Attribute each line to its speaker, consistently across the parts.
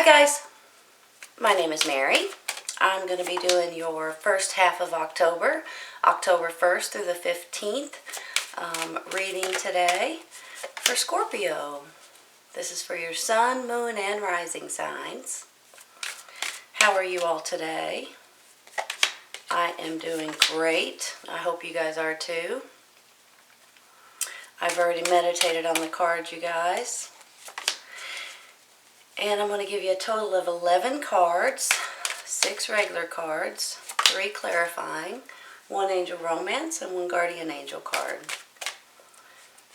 Speaker 1: Hi guys, my name is Mary. I'm going to be doing your first half of October, October 1st through the 15th, reading today for Scorpio. This is for your sun, moon, and rising signs. How are you all today? I am doing great. I hope you guys are too. I've already meditated on the cards, you guys. And I'm going to give you a total of 11 cards, 6 regular cards, 3 clarifying, 1 angel romance, and 1 guardian angel card.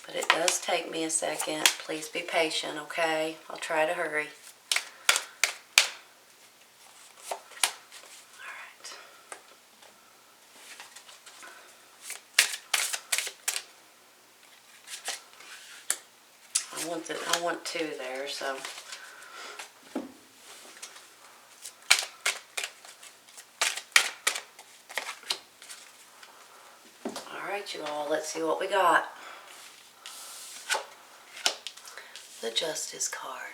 Speaker 1: But it does take me a second. Please be patient, okay? I'll try to hurry. Alright. I want 2 there, so... Alright, you all, let's see what we got. The Justice card.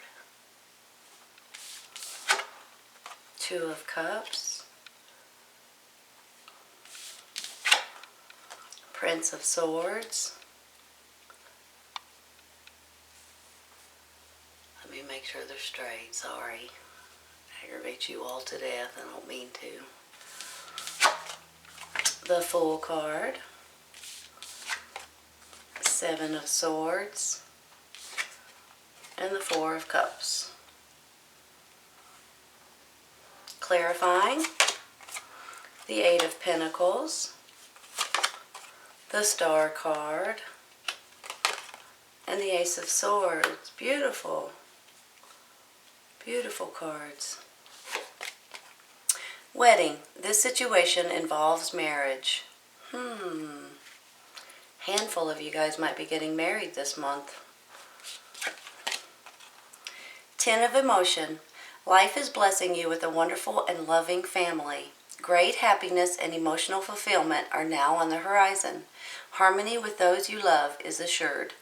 Speaker 1: 2 of Cups. Prince of Swords. Let me make sure they're straight, sorry. Aggravate you all to death, I don't mean to. The Fool card. 7 of Swords. And the 4 of Cups. Clarifying. The 8 of Pentacles. The Star card. And the Ace of Swords. Beautiful. Beautiful cards. Wedding. This situation involves marriage. Handful of you guys might be getting married this month. 10 of Emotion. Life is blessing you with a wonderful and loving family. Great happiness and emotional fulfillment are now on the horizon. Harmony with those you love is assured.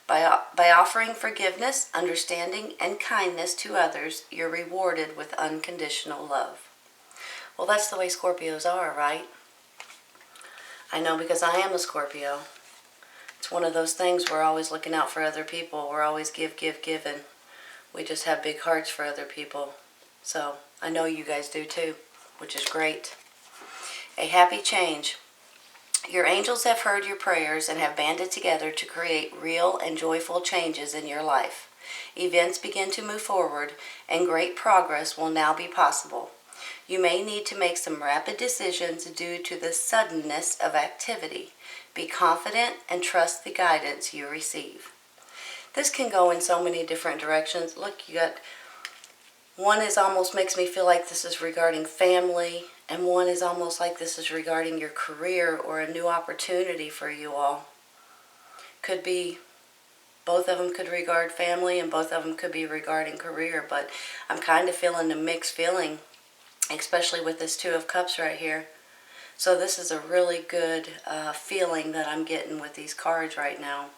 Speaker 1: By offering forgiveness, understanding, and kindness to others, you're rewarded with unconditional love. Well, that's the way Scorpios are, right? I know, because I am a Scorpio. It's one of those things, we're always looking out for other people. We're always giving. We just have big hearts for other people. So, I know you guys do too, which is great. A happy change. Your angels have heard your prayers and have banded together to create real and joyful changes in your life. Events begin to move forward, and great progress will now be possible. You may need to make some rapid decisions due to the suddenness of activity. Be confident and trust the guidance you receive. This can go in so many different directions. Look, you got one is almost makes me feel like this is regarding family, and one is almost like this is regarding your career or a new opportunity for you all. Could be, both of them could regard family and both of them could be regarding career, but I'm kind of feeling a mixed feeling, especially with this 2 of Cups right here. So this is a really good feeling that I'm getting with these cards right now.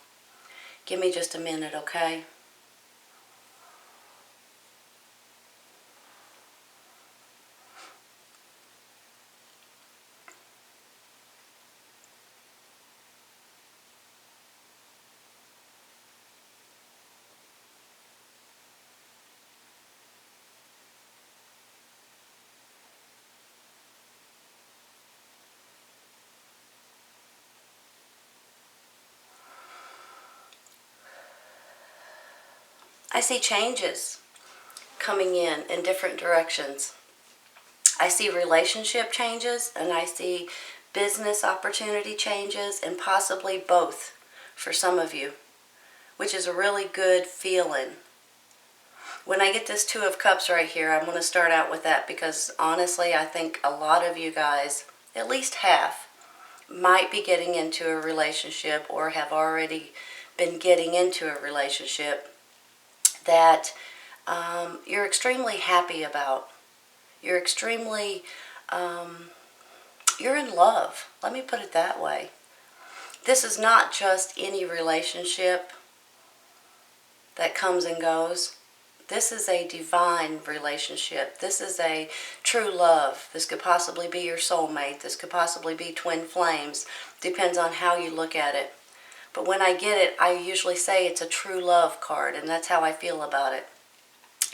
Speaker 1: Give me just a minute, okay? I see changes coming in different directions. I see relationship changes, and I see business opportunity changes, and possibly both for some of you, which is a really good feeling. When I get this 2 of Cups right here, I'm going to start out with that because honestly, I think a lot of you guys, at least half, might be getting into a relationship or have already been getting into a relationship that you're extremely happy about. You're extremely, you're in love. Let me put it that way. This is not just any relationship that comes and goes. This is a divine relationship. This is a true love. This could possibly be your soulmate. This could possibly be twin flames. Depends on how you look at it. But when I get it, I usually say it's a true love card, and that's how I feel about it.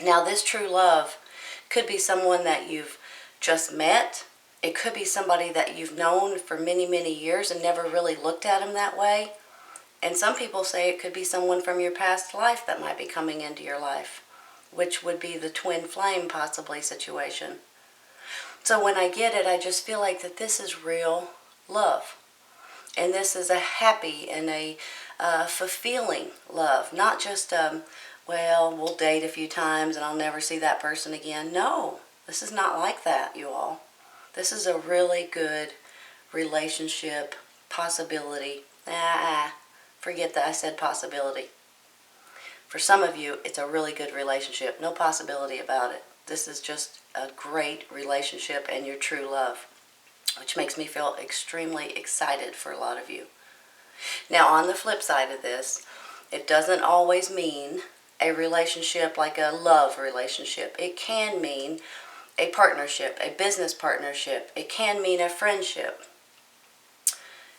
Speaker 1: Now, this true love could be someone that you've just met. It could be somebody that you've known for many, many years and never really looked at them that way. And some people say it could be someone from your past life that might be coming into your life, which would be the twin flame possibly situation. So when I get it, I just feel like that this is real love. And this is a happy and a fulfilling love. Not just, well, we'll date a few times and I'll never see that person again. No, this is not like that, you all. This is a really good relationship possibility. Forget that I said possibility. For some of you, it's a really good relationship. No possibility about it. This is just a great relationship and your true love, which makes me feel extremely excited for a lot of you. Now, on the flip side of this, it doesn't always mean a relationship like a love relationship. It can mean a partnership, a business partnership. It can mean a friendship.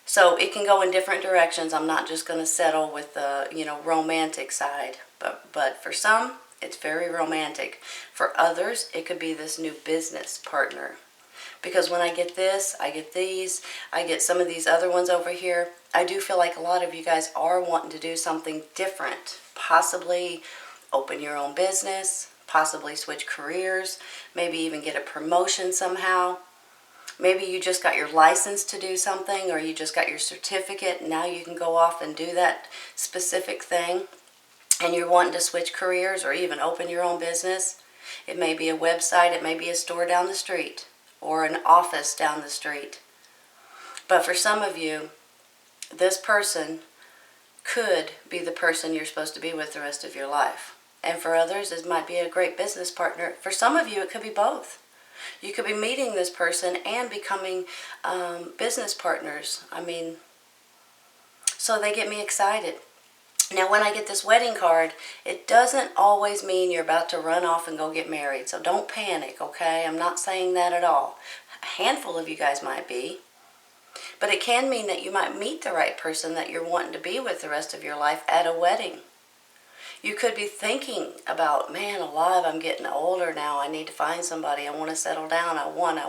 Speaker 1: So it can go in different directions. I'm not just going to settle with the, romantic side. But for some, it's very romantic. For others, it could be this new business partner. Because when I get this, I get these, I get some of these other ones over here, I do feel like a lot of you guys are wanting to do something different. Possibly open your own business, possibly switch careers, maybe even get a promotion somehow. Maybe you just got your license to do something, or you just got your certificate and now you can go off and do that specific thing. And you're wanting to switch careers or even open your own business. It may be a website, it may be a store down the street, or an office down the street. But for some of you, this person could be the person you're supposed to be with the rest of your life. And for others, it might be a great business partner. For some of you, it could be both. You could be meeting this person and becoming business partners. So they get me excited. Now, when I get this wedding card, it doesn't always mean you're about to run off and go get married. So don't panic, okay? I'm not saying that at all. A handful of you guys might be. But it can mean that you might meet the right person that you're wanting to be with the rest of your life at a wedding. You could be thinking about, man alive, I'm getting older now. I need to find somebody. I want to settle down. I want,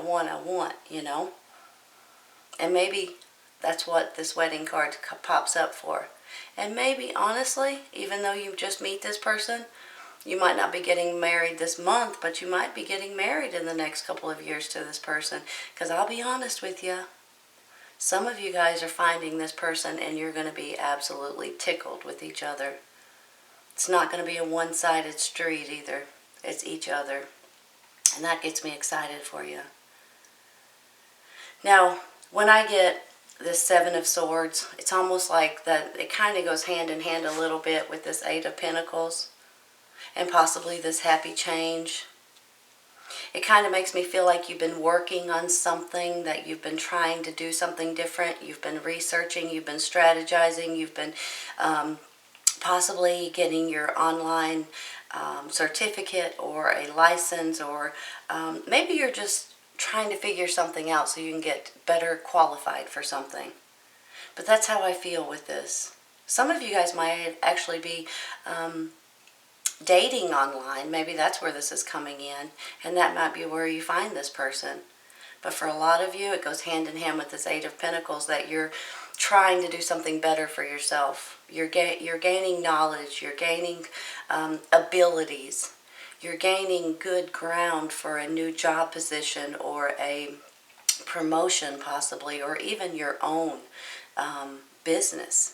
Speaker 1: And maybe that's what this wedding card pops up for. And maybe, honestly, even though you just meet this person, you might not be getting married this month, but you might be getting married in the next couple of years to this person. Because I'll be honest with you, some of you guys are finding this person and you're going to be absolutely tickled with each other. It's not going to be a one-sided street either. It's each other. And that gets me excited for you. Now, when I get this Seven of Swords, it's almost like that it kind of goes hand in hand a little bit with this Eight of Pentacles and possibly this happy change. It kind of makes me feel like you've been working on something, that you've been trying to do something different. You've been researching, you've been strategizing, you've been possibly getting your online certificate or a license, or maybe you're just trying to figure something out so you can get better qualified for something. But that's how I feel with this. Some of you guys might actually be dating online. Maybe that's where this is coming in, and that might be where you find this person. But for a lot of you, it goes hand in hand with this Eight of Pentacles, that you're trying to do something better for yourself. You're gaining knowledge. You're gaining abilities. You're gaining good ground for a new job position or a promotion possibly, or even your own business.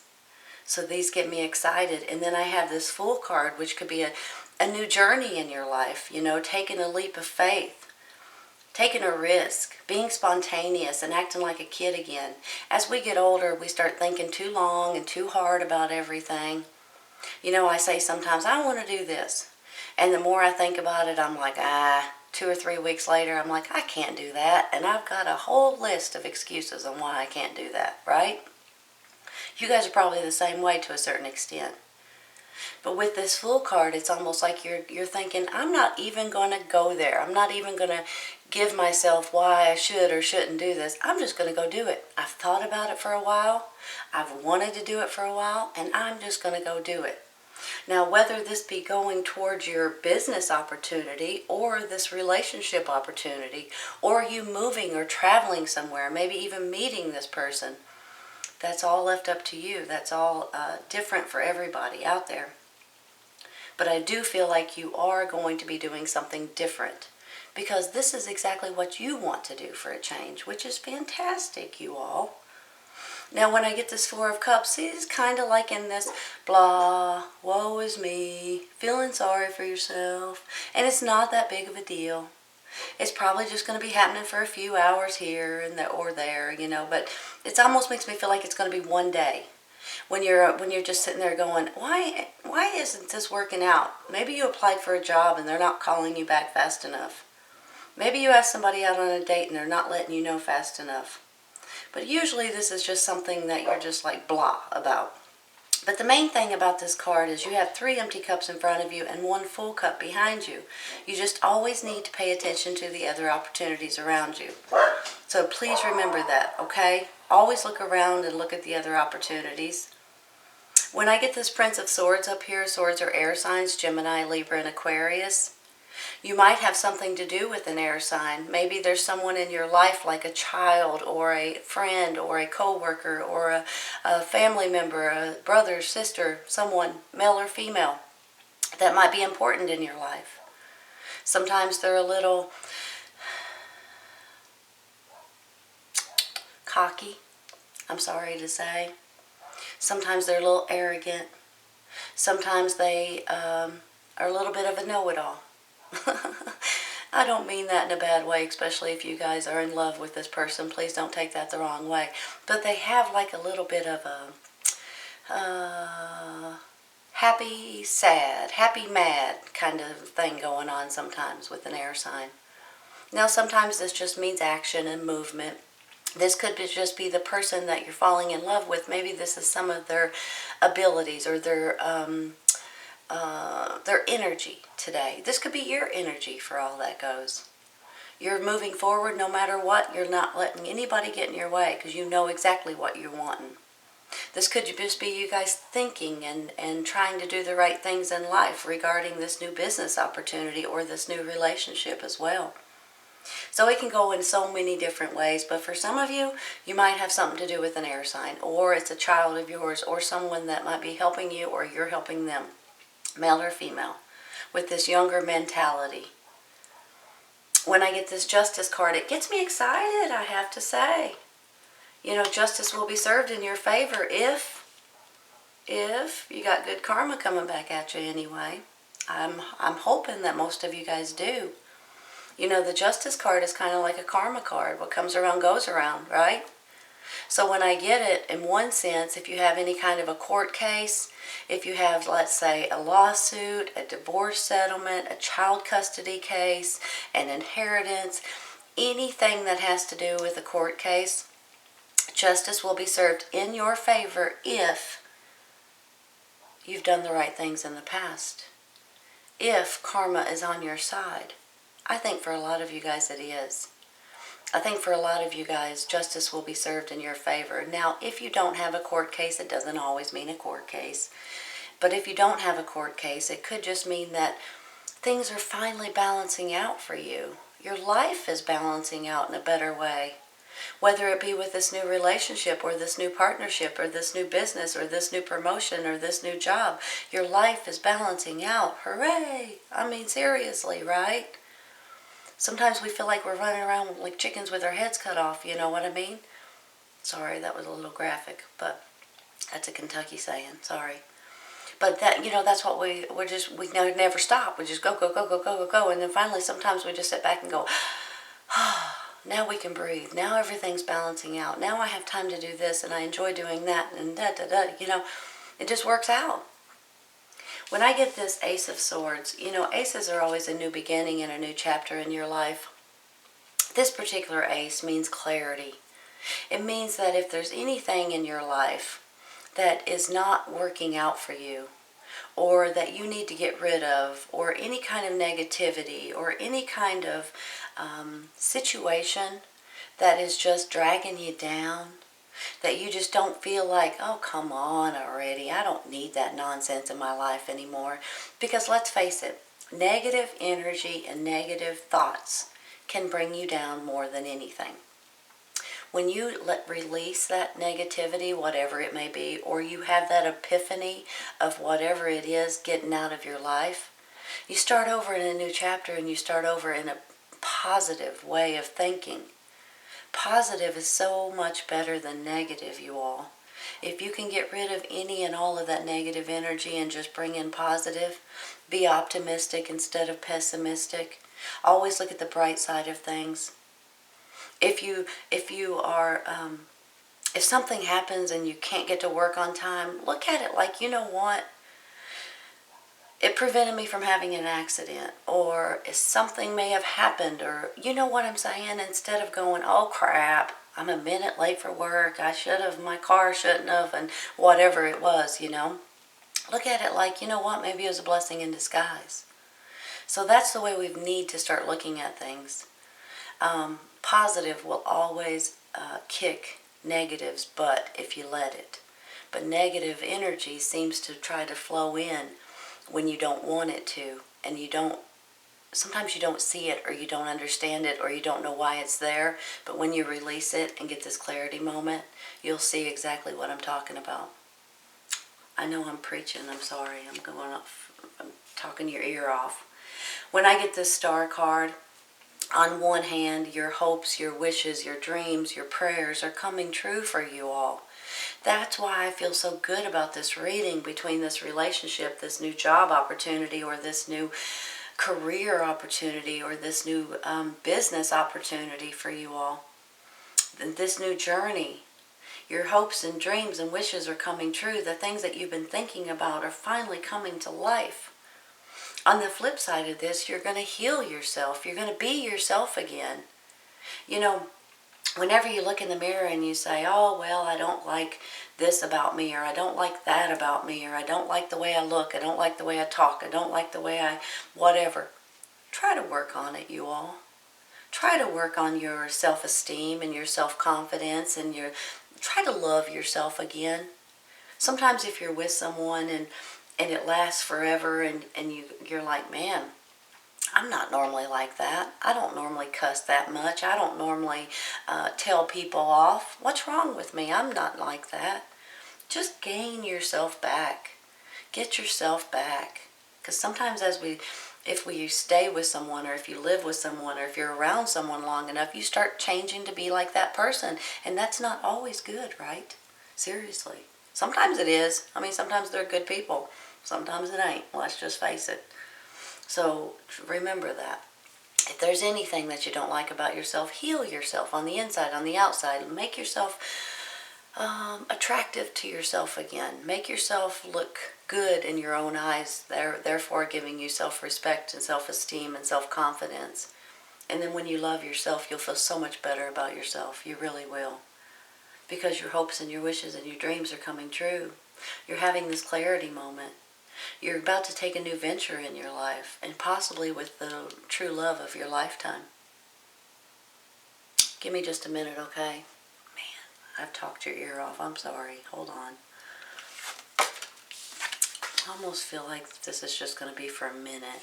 Speaker 1: So these get me excited. And then I have this Fool card, which could be a new journey in your life, taking a leap of faith, taking a risk, being spontaneous and acting like a kid again. As we get older, we start thinking too long and too hard about everything. I say sometimes, I want to do this. And the more I think about it, I'm like, 2 or 3 weeks later, I'm like, I can't do that. And I've got a whole list of excuses on why I can't do that, right? You guys are probably the same way to a certain extent. But with this Fool card, it's almost like you're thinking, I'm not even going to go there. I'm not even going to give myself why I should or shouldn't do this. I'm just going to go do it. I've thought about it for a while. I've wanted to do it for a while, and I'm just going to go do it. Now, whether this be going towards your business opportunity or this relationship opportunity, or you moving or traveling somewhere, maybe even meeting this person, that's all left up to you. That's all different for everybody out there. But I do feel like you are going to be doing something different, because this is exactly what you want to do for a change, which is fantastic, you all. Now, when I get this Four of Cups, see, it's kind of like in this blah, woe is me, feeling sorry for yourself, and it's not that big of a deal. It's probably just going to be happening for a few hours here and there or there, you know, but it almost makes me feel like it's going to be one day. When you're just sitting there going, why isn't this working out? Maybe you applied for a job and they're not calling you back fast enough. Maybe you asked somebody out on a date and they're not letting you know fast enough. But usually this is just something that you're just like blah about. But the main thing about this card is you have 3 empty cups in front of you and 1 full cup behind you. You just always need to pay attention to the other opportunities around you. So please remember that, okay? Always look around and look at the other opportunities. When I get this Prince of Swords up here, swords are air signs, Gemini, Libra, and Aquarius. You might have something to do with an air sign. Maybe there's someone in your life like a child or a friend or a co-worker or a family member, a brother, sister, someone, male or female, that might be important in your life. Sometimes they're a little cocky, I'm sorry to say. Sometimes they're a little arrogant. Sometimes they are a little bit of a know-it-all. I don't mean that in a bad way, especially if you guys are in love with this person. Please don't take that the wrong way. But they have like a little bit of a happy, sad, happy, mad kind of thing going on sometimes with an air sign. Now, sometimes this just means action and movement. This could just be the person that you're falling in love with. Maybe this is some of their abilities or their energy today. This could be your energy for all that goes. You're moving forward no matter what. You're not letting anybody get in your way because you know exactly what you're wanting. This could just be you guys thinking and trying to do the right things in life regarding this new business opportunity or this new relationship as well. So it can go in so many different ways, but for some of you, you might have something to do with an air sign, or it's a child of yours, or someone that might be helping you, or you're helping them, male or female, with this younger mentality. When I get this Justice card, it gets me excited, I have to say. You know, justice will be served in your favor if you got good karma coming back at you anyway. I'm hoping that most of you guys do. You know, the Justice card is kind of like a karma card. What comes around goes around, right? So when I get it, in one sense, if you have any kind of a court case, if you have, let's say, a lawsuit, a divorce settlement, a child custody case, an inheritance, anything that has to do with a court case, justice will be served in your favor if you've done the right things in the past. If karma is on your side. I think for a lot of you guys it is. I think for a lot of you guys, justice will be served in your favor. Now, if you don't have a court case, it doesn't always mean a court case. But if you don't have a court case, it could just mean that things are finally balancing out for you. Your life is balancing out in a better way. Whether it be with this new relationship or this new partnership or this new business or this new promotion or this new job, your life is balancing out. Hooray! I mean, seriously, right? Sometimes we feel like we're running around like chickens with our heads cut off, you know what I mean? Sorry, that was a little graphic, but that's a Kentucky saying, sorry. But that, you know, that's what we never stop. We just go, go, go, go, go, go, go. And then finally, sometimes we just sit back and go, now we can breathe. Now everything's balancing out. Now I have time to do this and I enjoy doing that and da-da-da. You know, it just works out. When I get this Ace of Swords, you know, aces are always a new beginning and a new chapter in your life. This particular ace means clarity. It means that if there's anything in your life that is not working out for you, or that you need to get rid of, or any kind of negativity, or any kind of situation that is just dragging you down, that you just don't feel like, oh, come on already, I don't need that nonsense in my life anymore. Because let's face it, negative energy and negative thoughts can bring you down more than anything. When you release that negativity, whatever it may be, or you have that epiphany of whatever it is getting out of your life, you start over in a new chapter, and you start over in a positive way of thinking. Positive is so much better than negative, you all. If you can get rid of any and all of that negative energy and just bring in positive, be optimistic instead of pessimistic. Always look at the bright side of things. If something happens and you can't get to work on time, look at it like, you know what? It prevented me from having an accident, or something may have happened, or you know what I'm saying? Instead of going, oh crap, I'm a minute late for work, my car shouldn't have, and whatever it was, Look at it like, you know what? Maybe it was a blessing in disguise. So that's the way we need to start looking at things. Positive will always kick negative's butt if you let it. But negative energy seems to try to flow in when you don't want it to, and sometimes you don't see it, or you don't understand it, or you don't know why it's there. But when you release it and get this clarity moment, you'll see exactly what I'm talking about. I know I'm preaching, I'm sorry, I'm talking your ear off. When I get this star card, on one hand, your hopes, your wishes, your dreams, your prayers are coming true for you all. That's why I feel so good about this reading, between this relationship, this new job opportunity, or this new career opportunity, or this new business opportunity for you all. This new journey. Your hopes and dreams and wishes are coming true. The things that you've been thinking about are finally coming to life. On the flip side of this, you're going to heal yourself. You're going to be yourself again. Whenever you look in the mirror and you say, oh, well, I don't like this about me, or I don't like that about me, or I don't like the way I look, I don't like the way I talk, I don't like the way whatever. Try to work on it, you all. Try to work on your self-esteem and your self-confidence, and try to love yourself again. Sometimes if you're with someone and it lasts forever, and you're like, man, I'm not normally like that. I don't normally cuss that much. I don't normally tell people off. What's wrong with me? I'm not like that. Just gain yourself back. Get yourself back. Because sometimes if we stay with someone, or if you live with someone, or if you're around someone long enough, you start changing to be like that person. And that's not always good, right? Seriously. Sometimes it is. Sometimes they're good people. Sometimes it ain't. Let's just face it. So remember that. If there's anything that you don't like about yourself, heal yourself on the inside, on the outside. Make yourself attractive to yourself again. Make yourself look good in your own eyes, therefore giving you self-respect and self-esteem and self-confidence. And then when you love yourself, you'll feel so much better about yourself. You really will. Because your hopes and your wishes and your dreams are coming true. You're having this clarity moment. You're about to take a new venture in your life, and possibly with the true love of your lifetime. Give me just a minute, okay? Man, I've talked your ear off. I'm sorry. Hold on. I almost feel like this is just going to be for a minute.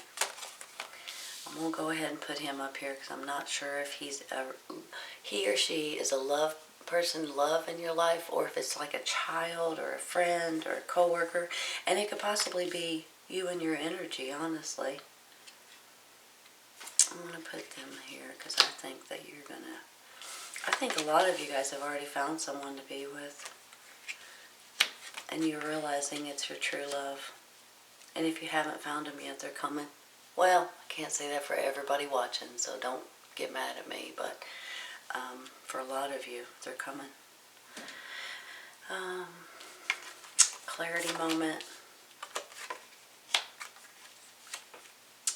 Speaker 1: I'm going to go ahead and put him up here, because I'm not sure if he or she is a love in your life, or if it's like a child or a friend or a coworker. And it could possibly be you and your energy, honestly. I'm going to put them here, because I think I think a lot of you guys have already found someone to be with, and you're realizing it's your true love. And if you haven't found them yet, they're coming. Well, I can't say that for everybody watching, so don't get mad at me, but for a lot of you, they're coming. Clarity moment.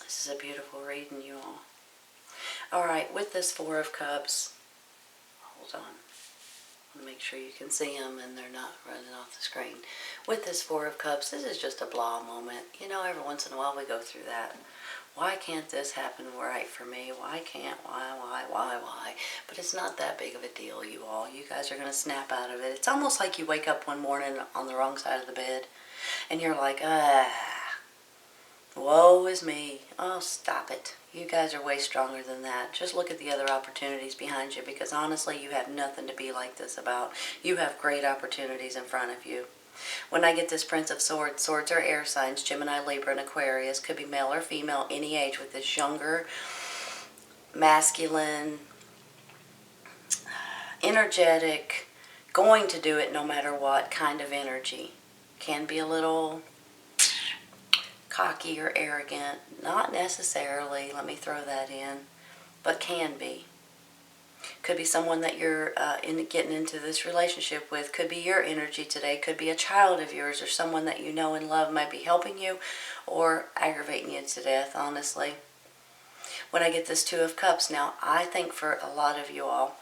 Speaker 1: This is a beautiful reading, you all. Alright, with this Four of Cups, hold on. Make sure you can see them and they're not running off the screen. With this Four of Cups, this is just a blah moment. You know, every once in a while we go through that. Why can't this happen right for me? Why can't? Why? But it's not that big of a deal, you all. You guys are going to snap out of it. It's almost like you wake up one morning on the wrong side of the bed and you're like, woe is me. Oh, stop it. You guys are way stronger than that. Just look at the other opportunities behind you, because honestly, you have nothing to be like this about. You have great opportunities in front of you. When I get this Prince of Swords, swords are air signs, Gemini, Libra, and Aquarius. Could be male or female, any age, with this younger, masculine, energetic, going to do it no matter what kind of energy. Can be a little cocky or arrogant. Not necessarily, let me throw that in, but can be. Could be someone that you're getting into this relationship with. Could be your energy today. Could be a child of yours or someone that you know and love might be helping you or aggravating you to death, honestly. When I get this Two of Cups, now I think for a lot of you all,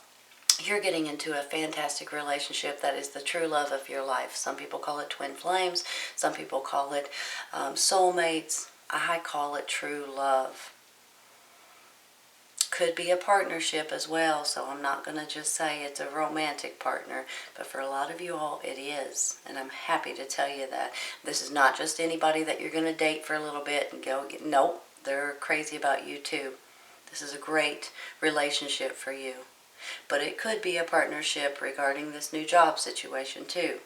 Speaker 1: you're getting into a fantastic relationship that is the true love of your life. Some people call it twin flames. Some people call it soulmates. I call it true love. Could be a partnership as well, so I'm not going to just say it's a romantic partner, but for a lot of you all it is, and I'm happy to tell you that. This is not just anybody that you're going to date for a little bit and go, nope, they're crazy about you too. This is a great relationship for you. But it could be a partnership regarding this new job situation too.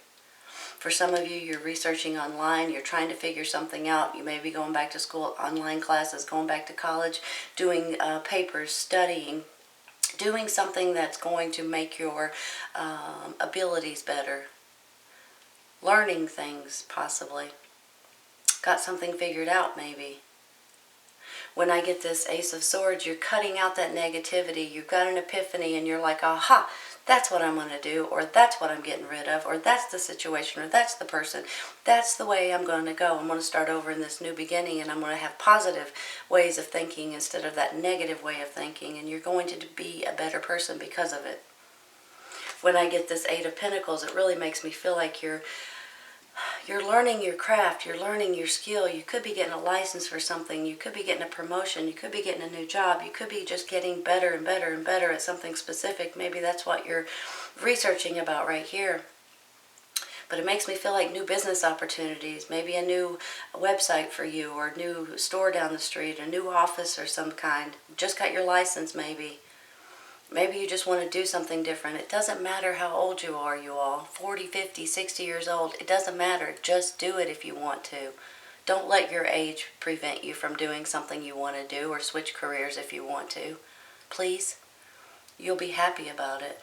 Speaker 1: For some of you, you're researching online, you're trying to figure something out. You may be going back to school, online classes, going back to college, doing papers, studying, doing something that's going to make your abilities better. Learning things, possibly. Got something figured out, maybe. When I get this Ace of Swords, you're cutting out that negativity. You've got an epiphany and you're like, aha, that's what I'm going to do, or that's what I'm getting rid of, or that's the situation, or that's the person. That's the way I'm going to go. I'm going to start over in this new beginning, and I'm going to have positive ways of thinking instead of that negative way of thinking, and you're going to be a better person because of it. When I get this Eight of Pentacles, it really makes me feel like you're learning your craft, you're learning your skill. You could be getting a license for something, you could be getting a promotion, you could be getting a new job, you could be just getting better and better and better at something specific. Maybe that's what you're researching about right here. But it makes me feel like new business opportunities, maybe a new website for you, or a new store down the street, a new office or some kind. Just got your license maybe. Maybe you just want to do something different. It doesn't matter how old you are, you all. 40, 50, 60 years old. It doesn't matter. Just do it if you want to. Don't let your age prevent you from doing something you want to do, or switch careers if you want to. Please. You'll be happy about it.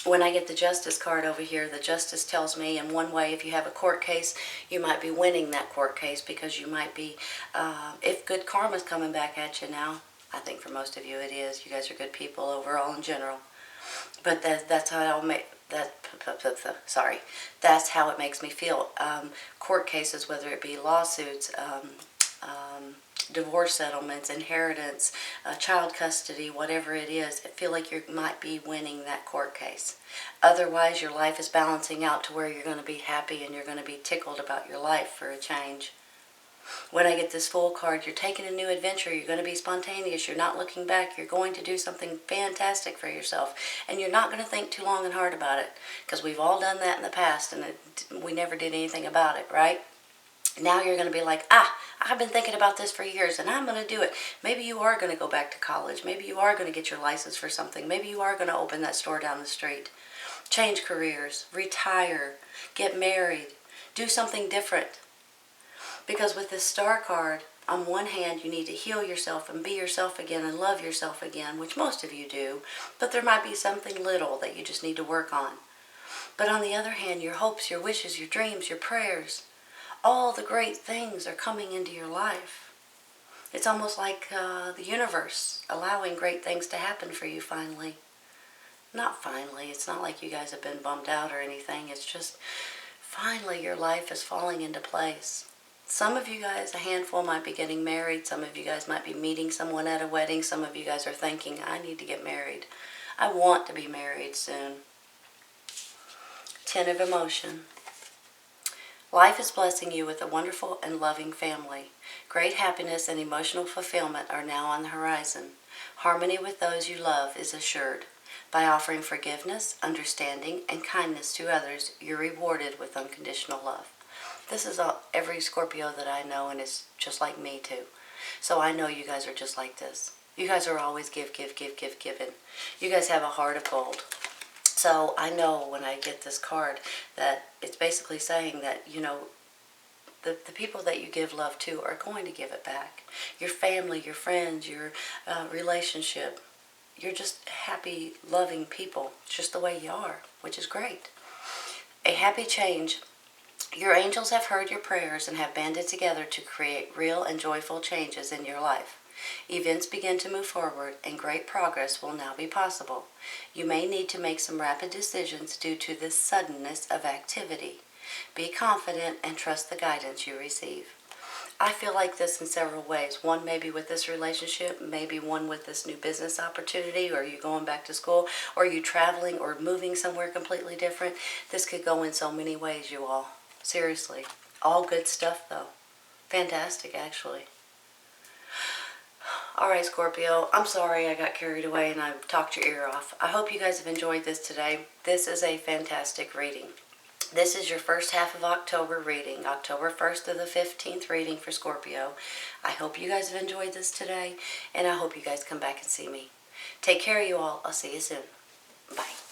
Speaker 1: When I get the Justice card over here, the Justice tells me in one way, if you have a court case, you might be winning that court case, because you might be, if good karma's coming back at you now. I think for most of you it is. You guys are good people overall in general. But that's how I'll make that. Sorry, that's how it makes me feel. Court cases, whether it be lawsuits, divorce settlements, inheritance, child custody, whatever it is, I feel like you might be winning that court case. Otherwise, your life is balancing out to where you're going to be happy and you're going to be tickled about your life for a change. When I get this Fool card, you're taking a new adventure. You're going to be spontaneous. You're not looking back. You're going to do something fantastic for yourself. And you're not going to think too long and hard about it. Because we've all done that in the past and we never did anything about it, right? Now you're going to be like, I've been thinking about this for years and I'm going to do it. Maybe you are going to go back to college. Maybe you are going to get your license for something. Maybe you are going to open that store down the street. Change careers. Retire. Get married. Do something different. Because with this Star card, on one hand, you need to heal yourself and be yourself again and love yourself again, which most of you do, but there might be something little that you just need to work on. But on the other hand, your hopes, your wishes, your dreams, your prayers, all the great things are coming into your life. It's almost like the universe allowing great things to happen for you finally. Not finally, it's not like you guys have been bummed out or anything, it's just finally your life is falling into place. Some of you guys, a handful, might be getting married. Some of you guys might be meeting someone at a wedding. Some of you guys are thinking, I need to get married. I want to be married soon. 10 of emotion. Life is blessing you with a wonderful and loving family. Great happiness and emotional fulfillment are now on the horizon. Harmony with those you love is assured. By offering forgiveness, understanding, and kindness to others, you're rewarded with unconditional love. This is every Scorpio that I know, and it's just like me too. So I know you guys are just like this. You guys are always giving. You guys have a heart of gold. So I know when I get this card that it's basically saying that, the people that you give love to are going to give it back. Your family, your friends, your relationship. You're just happy, loving people, just the way you are, which is great. A happy change. Your angels have heard your prayers and have banded together to create real and joyful changes in your life. Events begin to move forward and great progress will now be possible. You may need to make some rapid decisions due to this suddenness of activity. Be confident and trust the guidance you receive. I feel like this in several ways. One maybe with this relationship, maybe one with this new business opportunity, or you going back to school, or you traveling or moving somewhere completely different. This could go in so many ways, you all. Seriously. All good stuff though. Fantastic actually. Alright, Scorpio, I'm sorry I got carried away and I talked your ear off. I hope you guys have enjoyed this today. This is a fantastic reading. This is your first half of October reading, October 1st to the 15th reading for Scorpio. I hope you guys have enjoyed this today, and I hope you guys come back and see me. Take care, you all. I'll see you soon. Bye.